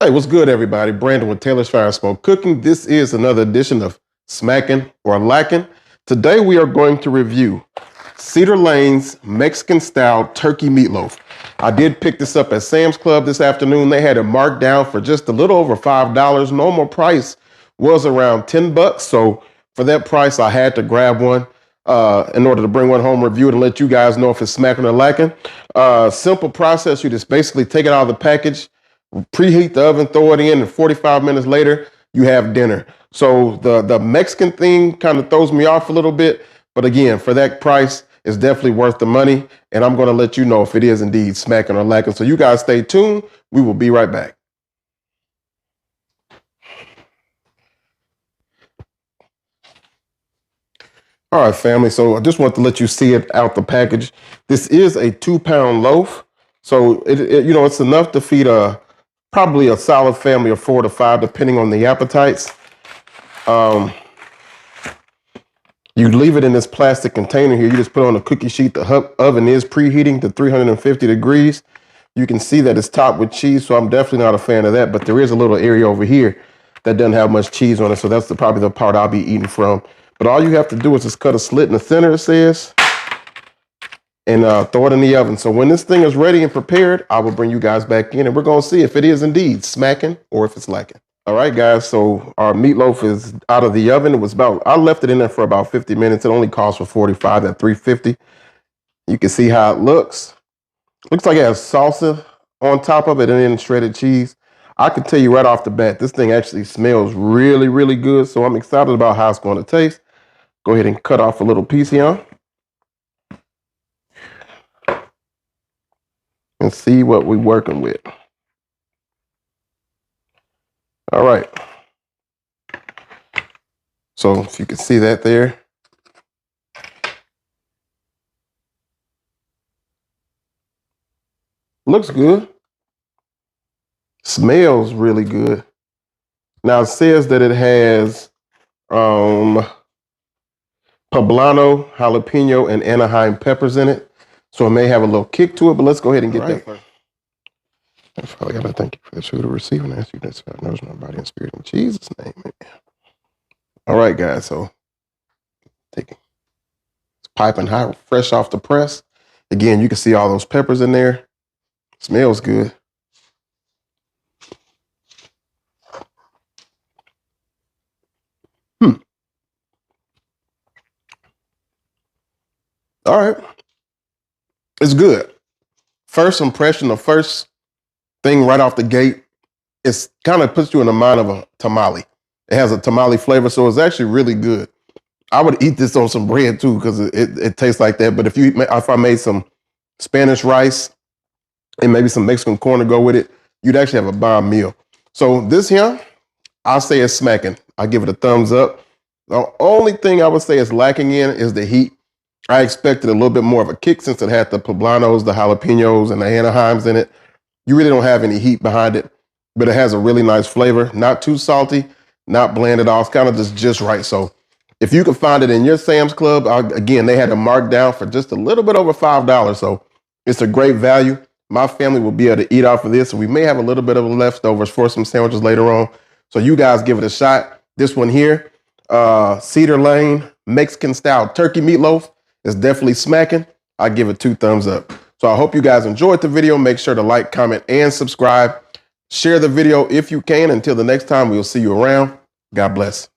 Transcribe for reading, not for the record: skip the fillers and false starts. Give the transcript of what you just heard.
Hey, what's good, everybody? Brandon with Taylorsfiresmoke Cooking. This is another edition of Smackin or Lackin. Today we are going to review Cedar Lane's Mexican-style turkey meatloaf. I did pick this up at Sam's Club this afternoon. They had it marked down for just a little over $5. Normal price was around $10. So for that price, I had to grab one in order to bring one home, review it, and let you guys know if it's smacking or lacking. Simple process. You just basically take it out of the package, preheat the oven, throw it in, and 45 minutes later, you have dinner. So the Mexican thing kind of throws me off a little bit. But again, for that price, it's definitely worth the money. And I'm going to let you know if it is indeed smacking or lacking. So you guys stay tuned. We will be right back. All right, family. So I just want to let you see it out the package. This is a 2-pound loaf. So it's enough to feed probably a solid family of 4 to 5, depending on the appetites. You leave it in this plastic container here. You just put it on a cookie sheet. The oven is preheating to 350 degrees. You can see that it's topped with cheese, so I'm definitely not a fan of that. But there is a little area over here that doesn't have much cheese on it, so that's probably the part I'll be eating from. But all you have to do is just cut a slit in the center, it says, and throw it in the oven. So when this thing is ready and prepared, I will bring you guys back in, and we're going to see if it is indeed smacking or if it's lacking. All right, guys, so our meatloaf is out of the oven. I left it in there for about 50 minutes. It only calls for 45 at 350. You can see how it looks. Looks like it has salsa on top of it and then shredded cheese. I can tell you right off the bat, this thing actually smells really, really good. So I'm excited about how it's going to taste. Go ahead and cut off a little piece here and see what we're working with. All right. So if you can see that there. Looks good. Smells really good. Now it says that it has poblano, jalapeno, and Anaheim peppers in it. So it may have a little kick to it, but let's go ahead and get that first. Father God, I thank you for this food to receive and ask you to nourish my body and spirit in Jesus' name. Amen. All right, guys. So take it. It's piping hot, fresh off the press. Again, you can see all those peppers in there. Smells good. All right. It's good. First impression, the first thing right off the gate, it kind of puts you in the mind of a tamale. It has a tamale flavor, so it's actually really good. I would eat this on some bread too because it tastes like that. But if I made some Spanish rice and maybe some Mexican corn to go with it, you'd actually have a bomb meal. So this here, I'll say it's smacking. I give it a thumbs up. The only thing I would say is lacking in is the heat. I expected a little bit more of a kick since it had the poblanos, the jalapenos, and the Anaheims in it. You really don't have any heat behind it, but it has a really nice flavor. Not too salty, not bland at all. It's kind of just right. So if you can find it in your Sam's Club, again, they had it marked down for just a little bit over $5. So it's a great value. My family will be able to eat off of this. And we may have a little bit of leftovers for some sandwiches later on. So you guys give it a shot. This one here, Cedar Lane, Mexican style turkey meatloaf. It's definitely smacking. I give it 2 thumbs up. So I hope you guys enjoyed the video. Make sure to like, comment, and subscribe. Share the video if you can. Until the next time, we'll see you around. God bless.